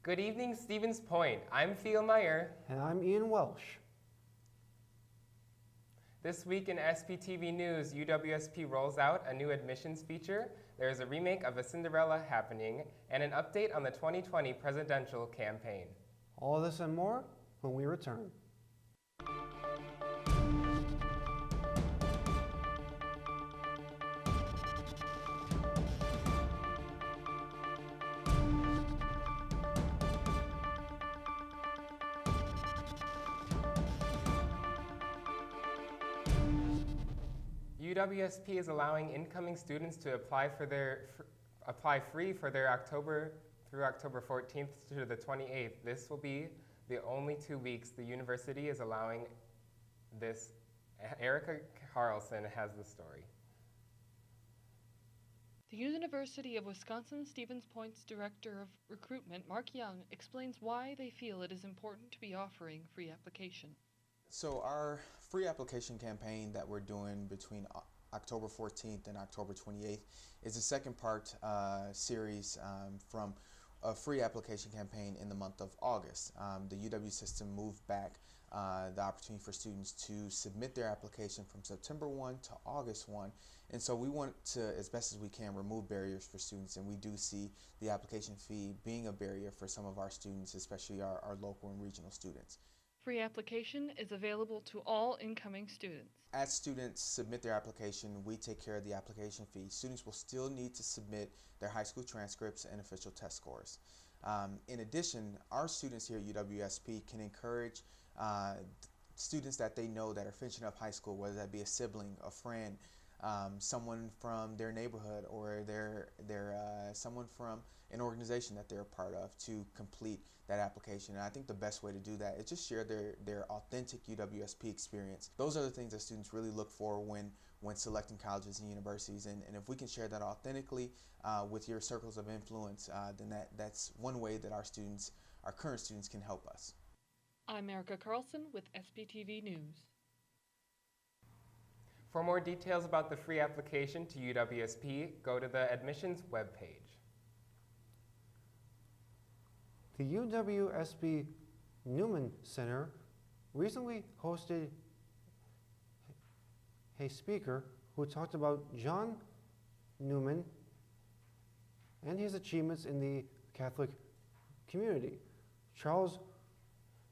Good evening, Stevens Point. I'm Theo Meyer. And I'm Ian Welsh. This week in SPTV News, UWSP rolls out a new admissions feature, there is a remake of a Cinderella happening, and an update on the 2020 presidential campaign. All this and more when we return. UWSP is allowing incoming students to apply free for their October 14th to the 28th. This will be the only 2 weeks the university is allowing this. Erica Carlson has the story. The University of Wisconsin-Stevens Point's Director of Recruitment, Mark Young, explains why they feel it is important to be offering free application. So our free application campaign that we're doing between October 14th and October 28th is the second part series from a free application campaign in the month of August. The UW system moved back the opportunity for students to submit their application from September 1 to August 1. And so we want to, as best as we can, remove barriers for students, and we do see the application fee being a barrier for some of our students, especially our local and regional students. Free application is available to all incoming students. As students submit their application, we take care of the application fee. Students will still need to submit their high school transcripts and official test scores. In addition, our students here at UWSP can encourage students that they know that are finishing up high school, whether that be a sibling, a friend, someone from their neighborhood, or someone from an organization that they're a part of, to complete that application. And I think the best way to do that is just share their authentic UWSP experience. Those are the things that students really look for when selecting colleges and universities, and if we can share that authentically with your circles of influence, then that's one way that our current students can help us. I'm Erica Carlson with SPTV News. For more details about the free application to UWSP, go to the admissions webpage. The UWSP Newman Center recently hosted a speaker who talked about John Newman and his achievements in the Catholic community. Charles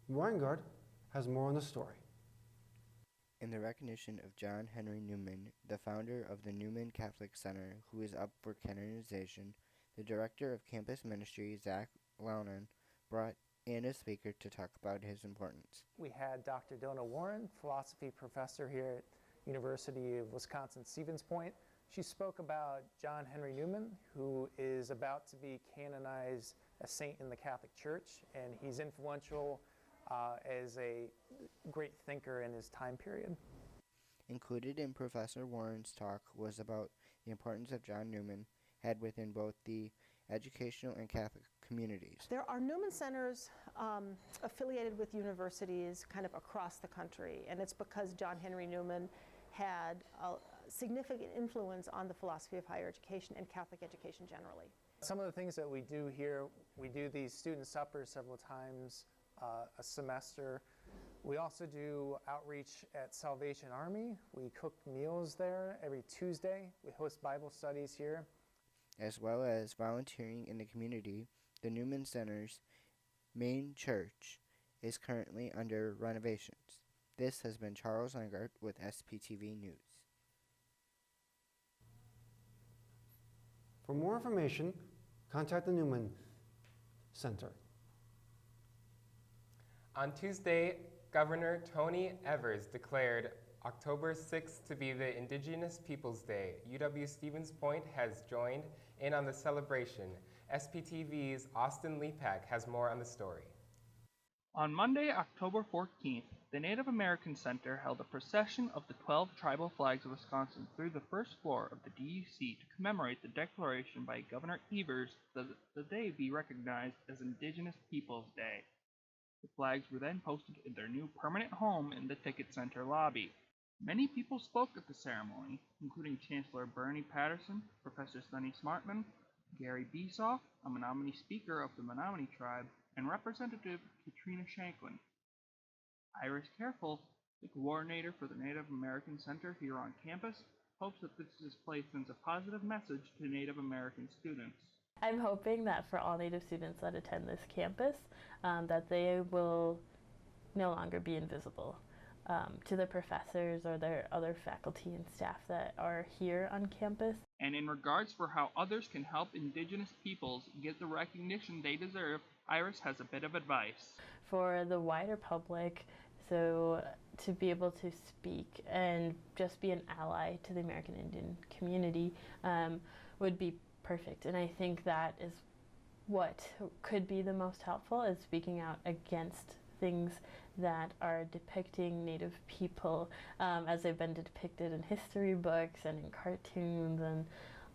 Weingart has more on the story. In the recognition of John Henry Newman, the founder of the Newman Catholic Center, who is up for canonization, the director of campus ministry, Zach Launan, brought in a speaker to talk about his importance. We had Dr. Donna Warren, philosophy professor here at University of Wisconsin-Stevens Point. She spoke about John Henry Newman, who is about to be canonized a saint in the Catholic Church, and he's influential as a great thinker in his time period. Included in Professor Warren's talk was about the importance of John Newman had within both the educational and Catholic communities. There are Newman Centers affiliated with universities kind of across the country, and it's because John Henry Newman had a significant influence on the philosophy of higher education and Catholic education generally. Some of the things that we do here, we do these student suppers several times a semester. We also do outreach at Salvation Army. We cook meals there every Tuesday. We host Bible studies here. As well as volunteering in the community, the Newman Center's main church is currently under renovations. This has been Charles Weingart with SPTV News. For more information, contact the Newman Center. On Tuesday, Governor Tony Evers declared October 6th to be the Indigenous Peoples Day. UW-Stevens Point has joined in on the celebration. SPTV's Austin Lepak has more on the story. On Monday, October 14th, the Native American Center held a procession of the 12 tribal flags of Wisconsin through the first floor of the DUC to commemorate the declaration by Governor Evers that the day be recognized as Indigenous Peoples Day. The flags were then posted in their new permanent home in the Ticket Center lobby. Many people spoke at the ceremony, including Chancellor Bernie Patterson, Professor Sonny Smartman, Gary Besoff, a Menominee speaker of the Menominee tribe, and Representative Katrina Shanklin. Iris Careful, the coordinator for the Native American Center here on campus, hopes that this display sends a positive message to Native American students. I'm hoping that for all Native students that attend this campus, that they will no longer be invisible to the professors or their other faculty and staff that are here on campus. And in regards for how others can help Indigenous peoples get the recognition they deserve, Iris has a bit of advice. For the wider public, so to be able to speak and just be an ally to the American Indian community would be perfect. And I think that is what could be the most helpful, is speaking out against things that are depicting Native people as they've been depicted in history books and in cartoons and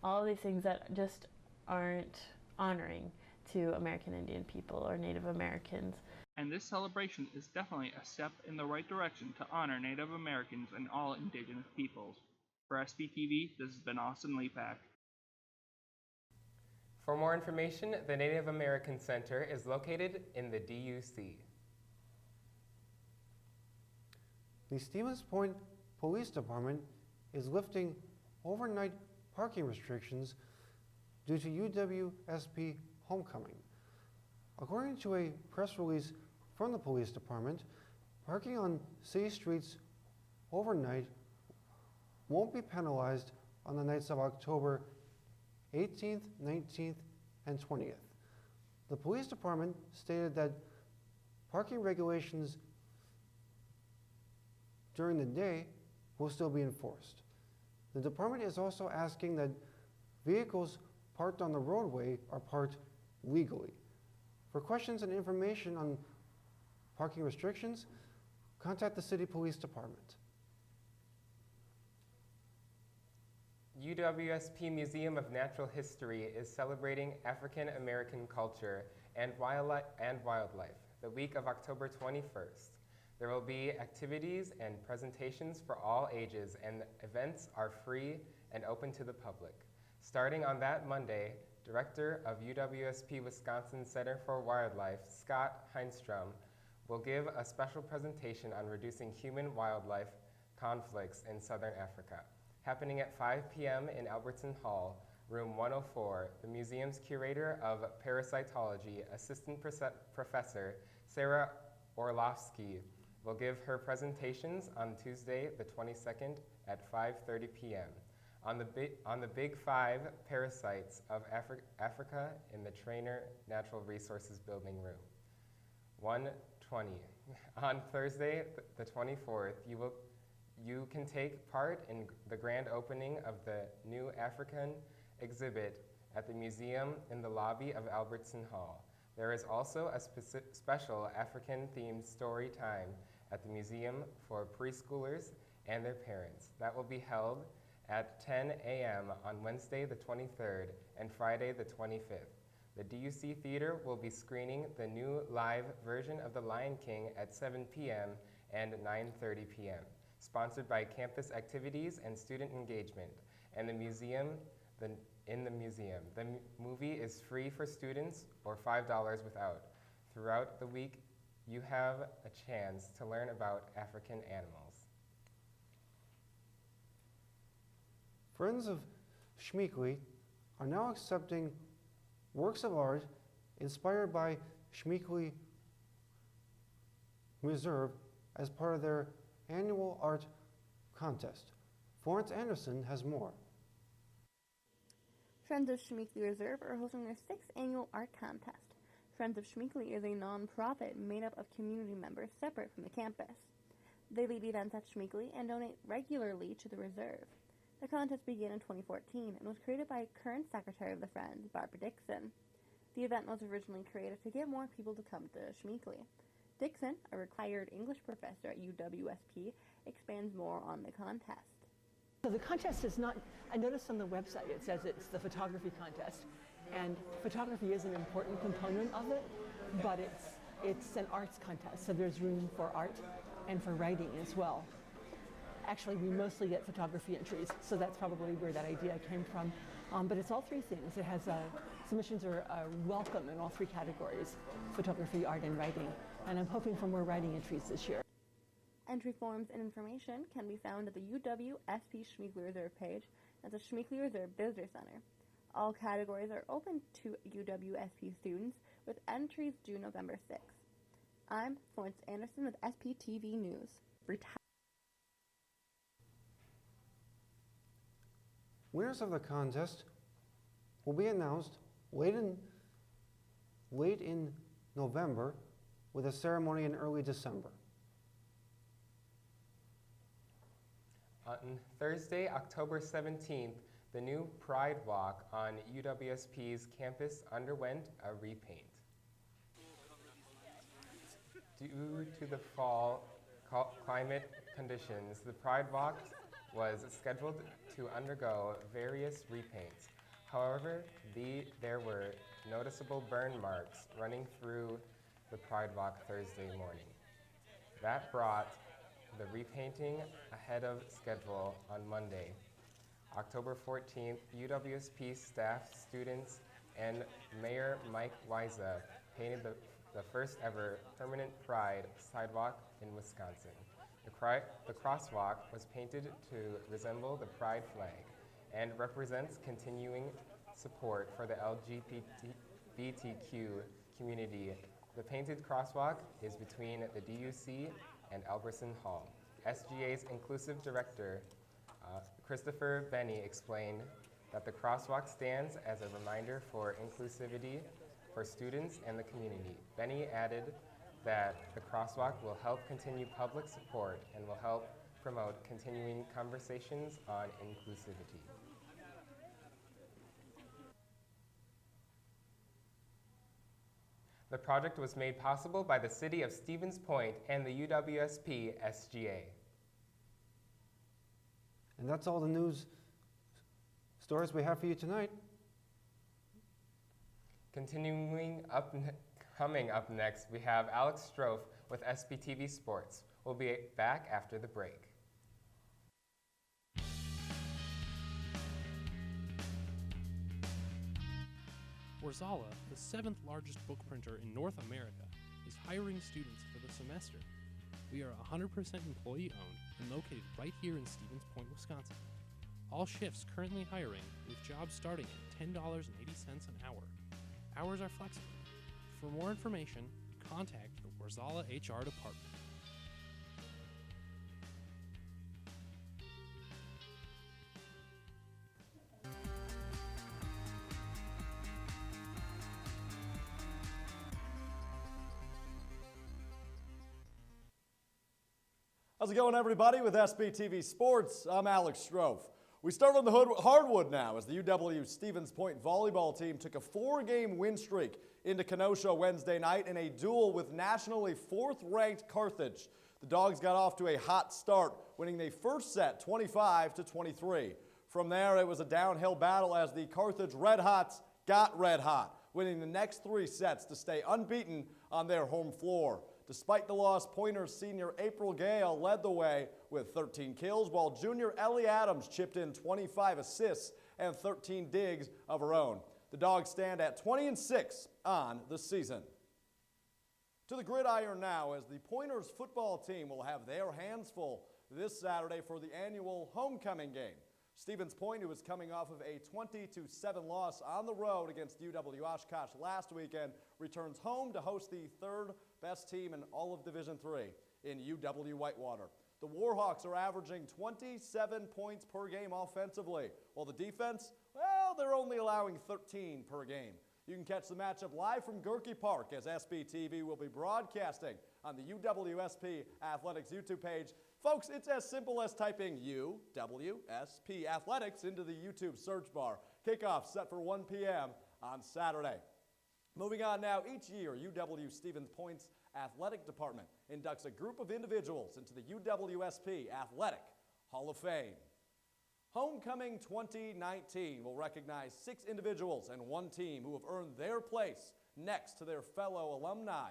all these things that just aren't honoring to American Indian people or Native Americans. And this celebration is definitely a step in the right direction to honor Native Americans and all Indigenous peoples. For SPTV, this has been Austin Lepak. For more information, the Native American Center is located in the DUC. The Stevens Point Police Department is lifting overnight parking restrictions due to UWSP homecoming. According to a press release from the police department, parking on city streets overnight won't be penalized on the nights of October 18th, 19th, and 20th. The police department stated that parking regulations during the day will still be enforced. The department is also asking that vehicles parked on the roadway are parked legally. For questions and information on parking restrictions, contact the City Police Department. UWSP Museum of Natural History is celebrating African American culture and wildlife the week of October 21st. There will be activities and presentations for all ages, and events are free and open to the public. Starting on that Monday, Director of UWSP Wisconsin Center for Wildlife, Scott Heinstrom, will give a special presentation on reducing human-wildlife conflicts in Southern Africa. Happening at 5 p.m. in Albertson Hall, room 104, the museum's curator of parasitology, Assistant Professor Sarah Orlovsky, will give her presentations on Tuesday, the 22nd at 5:30 p.m. on the Big Five Parasites of Africa in the Trainer Natural Resources Building Room, 120. On Thursday, the 24th, you can take part in the grand opening of the new African exhibit at the museum in the lobby of Albertson Hall. There is also a special African-themed story time at the museum for preschoolers and their parents. That will be held at 10 a.m. on Wednesday the 23rd and Friday the 25th. The DUC Theater will be screening the new live version of The Lion King at 7 p.m. and 9:30 p.m. Sponsored by Campus Activities and Student Engagement and the museum. In the museum. The movie is free for students or $5 without. Throughout the week, you have a chance to learn about African animals. Friends of Schmeekly are now accepting works of art inspired by Schmeekly Reserve as part of their annual art contest. Florence Anderson has more. Friends of Schmeekly Reserve are hosting their 6th annual art contest. Friends of Schmeekly is a non-profit made up of community members separate from the campus. They lead events at Schmeekly and donate regularly to the reserve. The contest began in 2014 and was created by current Secretary of the Friends, Barbara Dixon. The event was originally created to get more people to come to Schmeekly. Dixon, a retired English professor at UWSP, expands more on the contest. So the contest is not, I noticed on the website it says it's the photography contest, and photography is an important component of it, but it's an arts contest, so there's room for art and for writing as well. Actually, we mostly get photography entries, so that's probably where that idea came from. But it's all three things. It has submissions are welcome in all three categories: photography, art, and writing. And I'm hoping for more writing entries this year. Entry forms and information can be found at the UWSP Schmeekly Reserve page at the Schmeekly Reserve Visitor Center. All categories are open to UWSP students, with entries due November 6th. I'm Florence Anderson with SPTV News. Winners of the contest will be announced late in November, with a ceremony in early December. On Thursday, October 17th, the new Pride Walk on UWSP's campus underwent a repaint. Due to the fall climate conditions, the Pride Walk was scheduled to undergo various repaints. However, there were noticeable burn marks running through the Pride Walk Thursday morning. That brought the repainting ahead of schedule on Monday, October 14th. UWSP staff, students, and Mayor Mike Wiza painted the first ever permanent Pride sidewalk in Wisconsin. The crosswalk was painted to resemble the Pride flag and represents continuing support for the LGBTQ community. The painted crosswalk is between the DUC and Albertson Hall. SGA's Inclusive Director, Christopher Benny, explained that the crosswalk stands as a reminder for inclusivity for students and the community. Benny added that the crosswalk will help continue public support and will help promote continuing conversations on inclusivity. The project was made possible by the City of Stevens Point and the UWSP SGA. And that's all the news stories we have for you tonight. Coming up next, we have Alex Strofe with SPTV Sports. We'll be back after the break. Warzala, the 7th largest book printer in North America, is hiring students for the semester. We are 100% employee-owned and located right here in Stevens Point, Wisconsin. All shifts currently hiring, with jobs starting at $10.80 an hour. Hours are flexible. For more information, contact the Warzala HR department. How's it going, everybody? With SPTV Sports, I'm Alex Strofe. We start on the hardwood now as the UW Stevens Point volleyball team took a 4-game win streak into Kenosha Wednesday night in a duel with nationally 4th-ranked Carthage. The Dogs got off to a hot start, winning the first set 25-23. From there, it was a downhill battle as the Carthage Red Hots got red hot, winning the next 3 sets to stay unbeaten on their home floor. Despite the loss, Pointers senior April Gale led the way with 13 kills, while junior Ellie Adams chipped in 25 assists and 13 digs of her own. The Dogs stand at 20-6 on the season. To the gridiron now, as the Pointers football team will have their hands full this Saturday for the annual homecoming game. Stevens Point, who was coming off of a 20-7 loss on the road against UW-Oshkosh last weekend, returns home to host the 3rd best team in all of Division III in UW-Whitewater. The Warhawks are averaging 27 points per game offensively, while the defense, well, they're only allowing 13 per game. You can catch the matchup live from Gerke Park as SPTV will be broadcasting on the UWSP Athletics YouTube page. Folks, it's as simple as typing UWSP Athletics into the YouTube search bar. Kickoff set for 1 p.m. on Saturday. Moving on now, each year, UW Stevens Point's athletic department inducts a group of individuals into the UWSP Athletic Hall of Fame. Homecoming 2019 will recognize 6 individuals and 1 team who have earned their place next to their fellow alumni.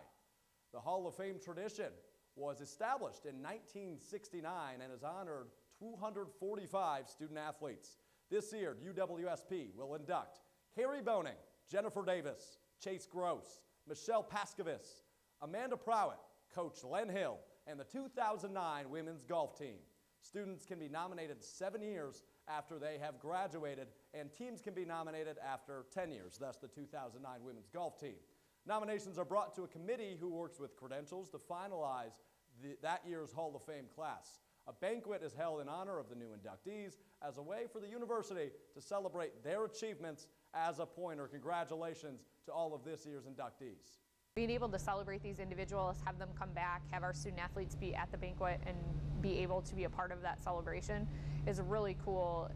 The Hall of Fame tradition was established in 1969 and has honored 245 student athletes. This year, UWSP will induct Carrie Boning, Jennifer Davis, Chase Gross, Michelle Pascovis, Amanda Prowett, Coach Len Hill, and the 2009 women's golf team. Students can be nominated 7 years after they have graduated, and teams can be nominated after 10 years, thus the 2009 women's golf team. Nominations are brought to a committee who works with credentials to finalize that year's Hall of Fame class. A banquet is held in honor of the new inductees as a way for the university to celebrate their achievements as a pointer. Congratulations to all of this year's inductees. Being able to celebrate these individuals, have them come back, have our student athletes be at the banquet and be able to be a part of that celebration is a really cool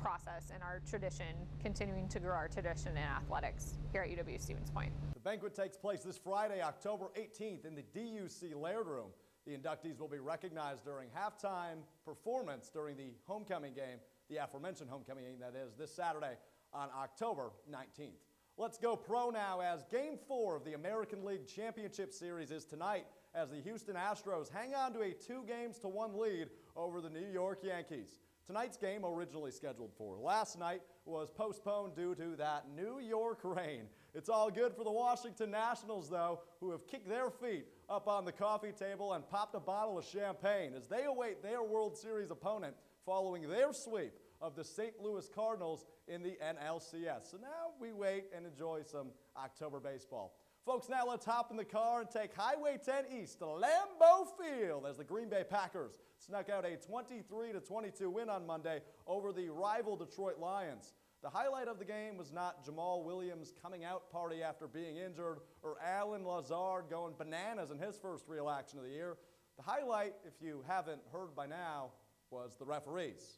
process in our tradition, continuing to grow our tradition in athletics here at UW-Stevens Point. The banquet takes place this Friday, October 18th in the DUC Laird Room. The inductees will be recognized during halftime performance during the homecoming game, the aforementioned homecoming game that is this Saturday on October 19th. Let's go pro now as Game 4 of the American League Championship Series is tonight as the Houston Astros hang on to a 2-1 lead over the New York Yankees. Tonight's game, originally scheduled for last night, was postponed due to that New York rain. It's all good for the Washington Nationals, though, who have kicked their feet up on the coffee table and popped a bottle of champagne as they await their World Series opponent following their sweep of the St. Louis Cardinals in the NLCS. So now we wait and enjoy some October baseball. Folks, now let's hop in the car and take Highway 10 east to Lambeau Field as the Green Bay Packers snuck out a 23-22 win on Monday over the rival Detroit Lions. The highlight of the game was not Jamal Williams' coming out party after being injured or Alan Lazard going bananas in his first real action of the year. The highlight, if you haven't heard by now, was the referees.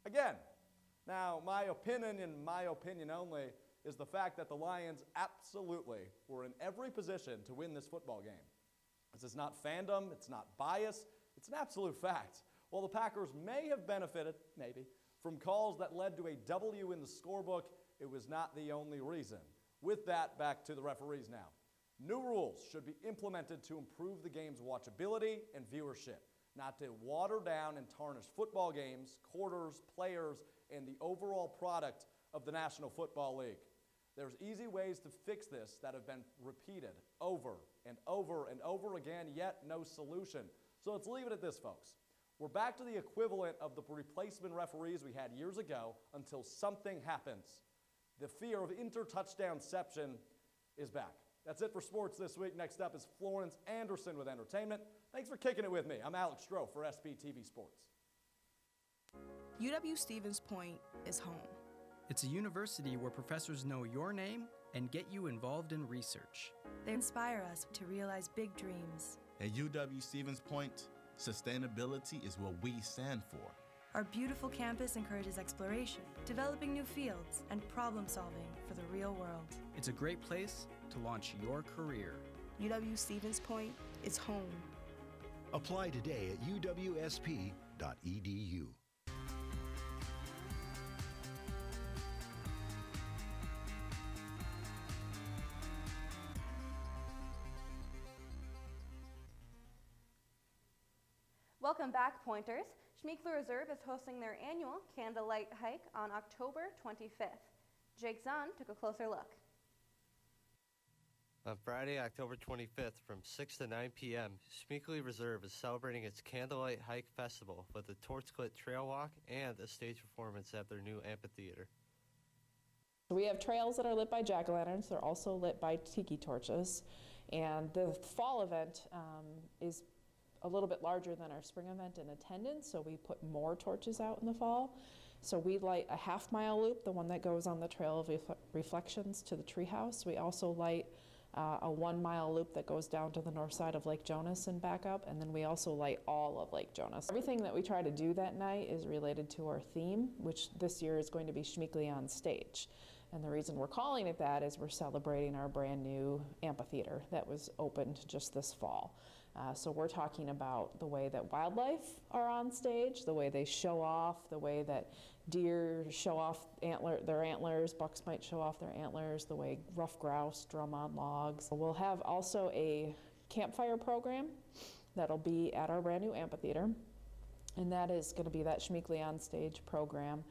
Again, now my opinion and my opinion only is the fact that the Lions absolutely were in every position to win this football game. This is not fandom, it's not bias, it's an absolute fact. While the Packers may have benefited, maybe, from calls that led to a W in the scorebook, it was not the only reason. With that, back to the referees now. New rules should be implemented to improve the game's watchability and viewership, not to water down and tarnish football games, quarters, players, and the overall product of the National Football League. There's easy ways to fix this that have been repeated over and over and over again, yet no solution. So let's leave it at this, folks. We're back to the equivalent of the replacement referees we had years ago until something happens. The fear of inter-touchdownception is back. That's it for sports this week. Next up is Florence Anderson with entertainment. Thanks for kicking it with me. I'm Alex Stroh for SPTV Sports. UW-Stevens Point is home. It's a university where professors know your name and get you involved in research. They inspire us to realize big dreams. At UW-Stevens Point, sustainability is what we stand for. Our beautiful campus encourages exploration, developing new fields, and problem solving for the real world. It's a great place to launch your career. UW-Stevens Point is home. Apply today at uwsp.edu. Welcome back, Pointers. Schmeekler Reserve is hosting their annual Candlelight Hike on October 25th. Jake Zahn took a closer look. On Friday, October 25th from 6 to 9 p.m., Schmeekler Reserve is celebrating its Candlelight Hike Festival with a torch-lit trail walk and a stage performance at their new amphitheater. We have trails that are lit by jack-o'-lanterns. They're also lit by tiki torches. And the fall event is a little bit larger than our spring event in attendance, so we put more torches out in the fall. So we light a half-mile loop, the one that goes on the Trail of Reflections to the treehouse. We also light a 1 mile loop that goes down to the north side of Lake Jonas and back up, and then we also light all of Lake Jonas. Everything that we try to do that night is related to our theme, which this year is going to be Schmeekly on Stage. And the reason we're calling it that is we're celebrating our brand new amphitheater that was opened just this fall. So we're talking about the way that wildlife are on stage, the way they show off, the way that deer show off their antlers, bucks might show off their antlers, the way rough grouse drum on logs. We'll have also a campfire program that'll be at our brand new amphitheater, and that is going to be that Schmeekly on Stage program.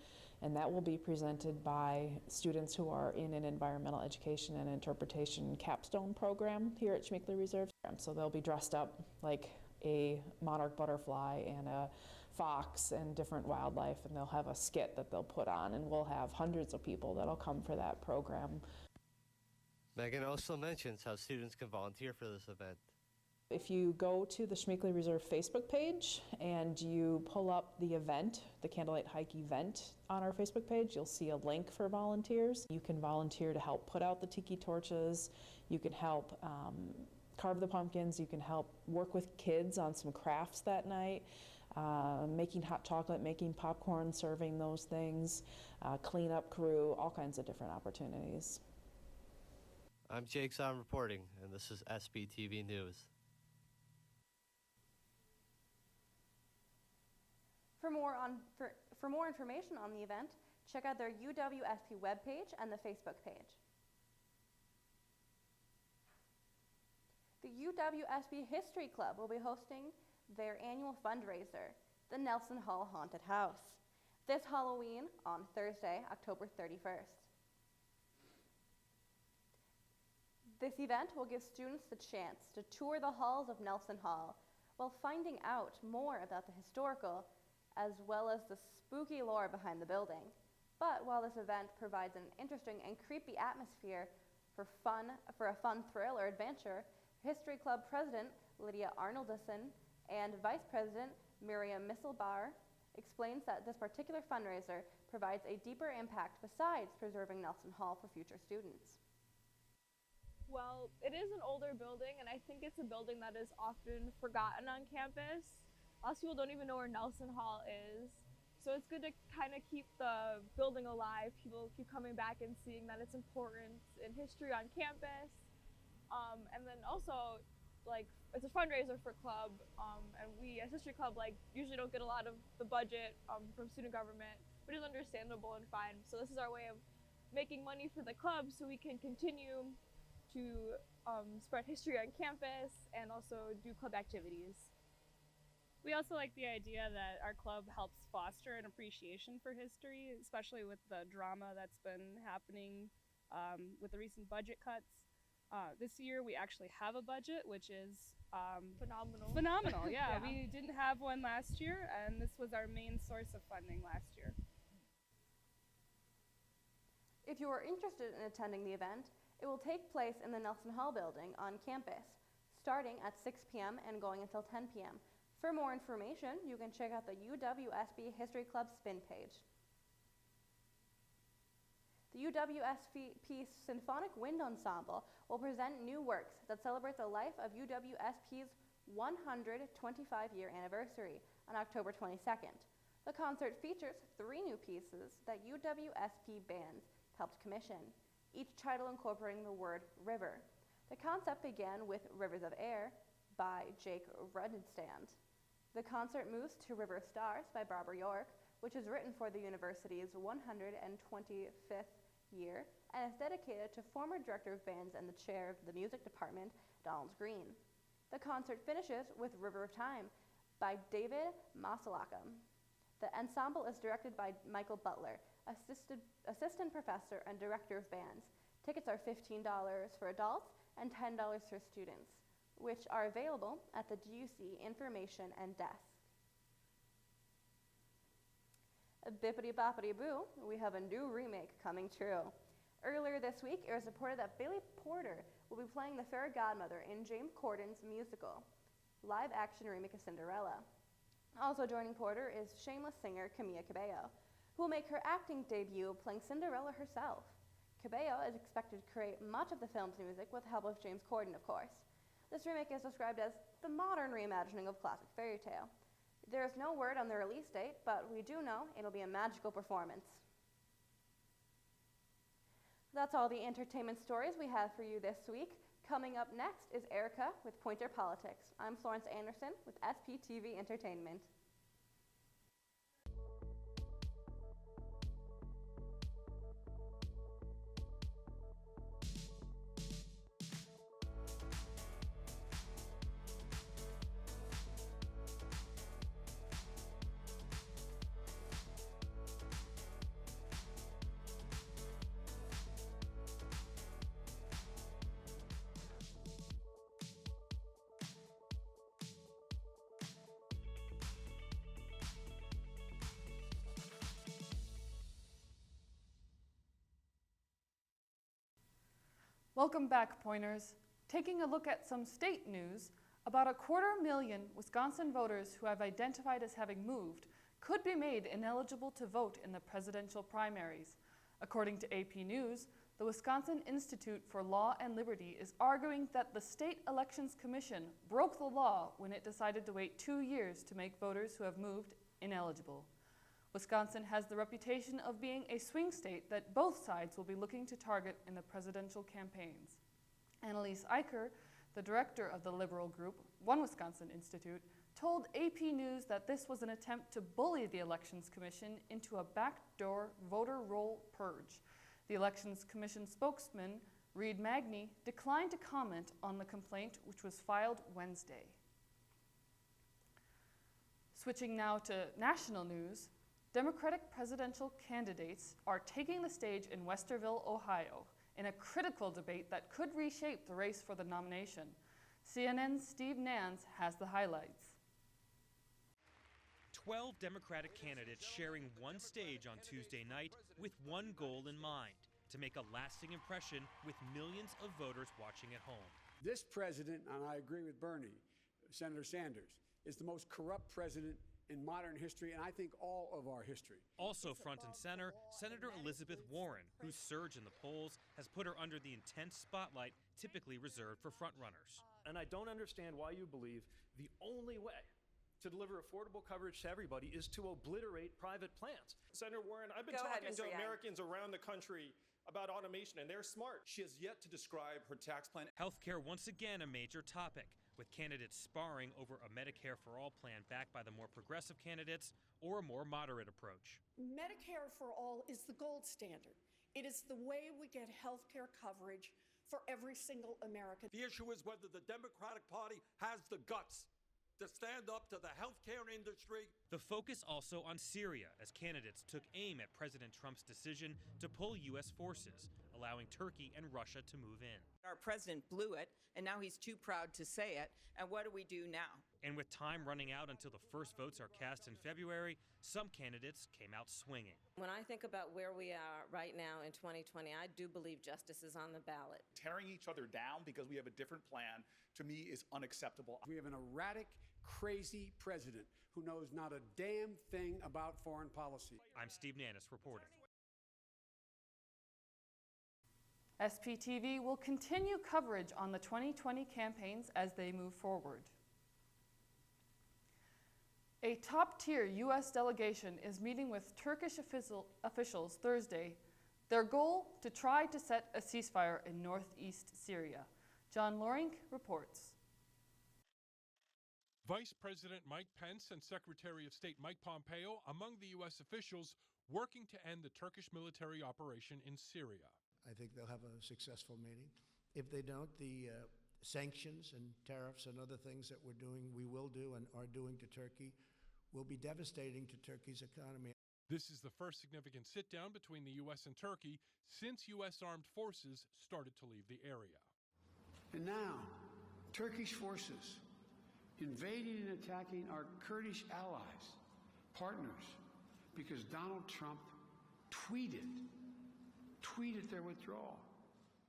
and that will be presented by students who are in an environmental education and interpretation capstone program here at Schmeeckle Reserve. So they'll be dressed up like a monarch butterfly and a fox and different wildlife, and they'll have a skit that they'll put on, and we'll have hundreds of people that'll come for that program. Megan also mentions how students can volunteer for this event. If you go to the Schmeeckle Reserve Facebook page and you pull up the event, the Candlelight Hike event on our Facebook page, you'll see a link for volunteers. You can volunteer to help put out the tiki torches. You can help carve the pumpkins. You can help work with kids on some crafts that night, making hot chocolate, making popcorn, serving those things, cleanup crew, all kinds of different opportunities. I'm Jake Zahn reporting, and this is SPTV News. For more information on the event, check out their UWSP webpage and the Facebook page. The UWSP History Club will be hosting their annual fundraiser, the Nelson Hall Haunted House, this Halloween on Thursday, October 31st. This event will give students the chance to tour the halls of Nelson Hall while finding out more about the historical as well as the spooky lore behind the building. But while this event provides an interesting and creepy atmosphere for a fun thrill or adventure, History Club President Lydia Arnoldson and Vice President Miriam Misselbar explains that this particular fundraiser provides a deeper impact besides preserving Nelson Hall for future students. Well, it is an older building, and I think it's a building that is often forgotten on campus. Lots of people don't even know where Nelson Hall is. So it's good to kind of keep the building alive. People keep coming back and seeing that it's important in history on campus. And then also, like, it's a fundraiser for club, and we as History Club usually don't get a lot of the budget from student government, which is understandable and fine. So this is our way of making money for the club so we can continue to spread history on campus and also do club activities. We also like the idea that our club helps foster an appreciation for history, especially with the drama that's been happening with the recent budget cuts. This year we actually have a budget, which is phenomenal. Phenomenal, Yeah. yeah. We didn't have one last year, and this was our main source of funding last year. If you are interested in attending the event, it will take place in the Nelson Hall building on campus, starting at 6 p.m. and going until 10 p.m. For more information, you can check out the UWSP History Club spin page. The UWSP Symphonic Wind Ensemble will present new works that celebrate the life of UWSP's 125-year anniversary on October 22nd. The concert features 3 new pieces that UWSP bands helped commission, each title incorporating the word river. The concept began with Rivers of Air by Jake Rudenstand. The concert moves to River of Stars by Barbara York, which is written for the university's 125th year and is dedicated to former director of bands and the chair of the music department, Donald Green. The concert finishes with River of Time by David Masalakam. The ensemble is directed by Michael Butler, assistant professor and director of bands. Tickets are $15 for adults and $10 for students, which are available at the DUC information and desk. Bippity boppity boo, we have a new remake coming true. Earlier this week, it was reported that Billy Porter will be playing the fairy godmother in James Corden's musical, live-action remake of Cinderella. Also joining Porter is shameless singer Camila Cabello, who will make her acting debut playing Cinderella herself. Cabello is expected to create much of the film's music with the help of James Corden, of course. This remake is described as the modern reimagining of classic fairy tale. There is no word on the release date, but we do know it'll be a magical performance. That's all the entertainment stories we have for you this week. Coming up next is Erica with Pointer Politics. I'm Florence Anderson with SPTV Entertainment. Welcome back, Pointers. Taking a look at some state news, about 250,000 Wisconsin voters who have identified as having moved could be made ineligible to vote in the presidential primaries. According to AP News, the Wisconsin Institute for Law and Liberty is arguing that the State Elections Commission broke the law when it decided to wait 2 years to make voters who have moved ineligible. Wisconsin has the reputation of being a swing state that both sides will be looking to target in the presidential campaigns. Annalise Eicher, the director of the liberal group, One Wisconsin Institute, told AP News that this was an attempt to bully the Elections Commission into a backdoor voter roll purge. The Elections Commission spokesman, Reed Magny, declined to comment on the complaint, which was filed Wednesday. Switching now to national news, Democratic presidential candidates are taking the stage in Westerville, Ohio, in a critical debate that could reshape the race for the nomination. CNN's Steve Nance has the highlights. 12 Democratic candidates sharing one stage on Tuesday night with one goal in mind: to make a lasting impression with millions of voters watching at home. This president, and I agree with Bernie, Senator Sanders, is the most corrupt president in modern history, and I think all of our history. Also front and center, Senator Elizabeth Warren, whose surge in the polls has put her under the intense spotlight typically reserved for frontrunners. And I don't understand why you believe the only way to deliver affordable coverage to everybody is to obliterate private plans. Senator Warren, I've been talking to Americans around the country about automation, and they're smart. She has yet to describe her tax plan. Healthcare once again a major topic, with candidates sparring over a Medicare for All plan backed by the more progressive candidates or a more moderate approach. Medicare for All is the gold standard. It is the way we get healthcare coverage for every single American. The issue is whether the Democratic Party has the guts to stand up to the healthcare industry. The focus also on Syria, as candidates took aim at President Trump's decision to pull U.S. forces, allowing Turkey and Russia to move in. Our president blew it, and now he's too proud to say it. And what do we do now? And with time running out until the first votes are cast in February, some candidates came out swinging. When I think about where we are right now in 2020, I do believe justice is on the ballot. Tearing each other down because we have a different plan, to me, is unacceptable. We have an erratic, crazy president who knows not a damn thing about foreign policy. I'm Steve Nannis reporting. SPTV will continue coverage on the 2020 campaigns as they move forward. A top-tier U.S. delegation is meeting with Turkish officials Thursday. Their goal, to try to set a ceasefire in northeast Syria. John Lorink reports. Vice President Mike Pence and Secretary of State Mike Pompeo among the U.S. officials working to end the Turkish military operation in Syria. I think they'll have a successful meeting. If they don't, the sanctions and tariffs and other things that we will do and are doing to Turkey will be devastating to Turkey's economy. This is the first significant sit-down between the U.S. and Turkey since U.S. armed forces started to leave the area. And now, Turkish forces invading and attacking our Kurdish allies, partners, because Donald Trump tweeted their withdrawal.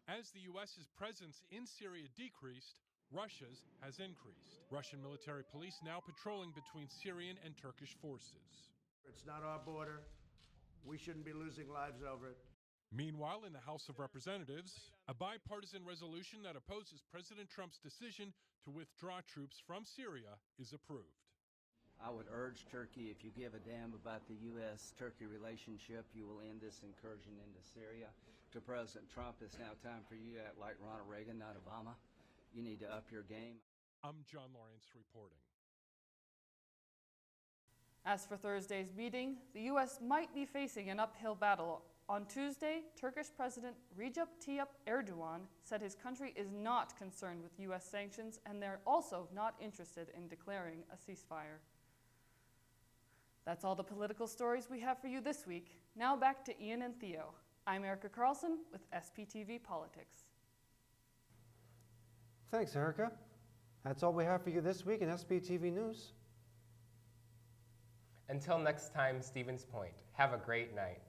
As the U.S.'s presence in Syria decreased, Russia's has increased. Russian military police now patrolling between Syrian and Turkish forces. It's not our border. We shouldn't be losing lives over it. Meanwhile, in the House of Representatives, a bipartisan resolution that opposes President Trump's decision to withdraw troops from Syria is approved. I would urge Turkey, if you give a damn about the U.S.-Turkey relationship, you will end this incursion into Syria. To President Trump, it's now time for you to act like Ronald Reagan, not Obama. You need to up your game. I'm John Lawrence reporting. As for Thursday's meeting, the U.S. might be facing an uphill battle. On Tuesday, Turkish President Recep Tayyip Erdogan said his country is not concerned with U.S. sanctions, and they're also not interested in declaring a ceasefire. That's all the political stories we have for you this week. Now back to Ian and Theo. I'm Erica Carlson with SPTV Politics. Thanks, Erica. That's all we have for you this week in SPTV News. Until next time, Stevens Point, have a great night.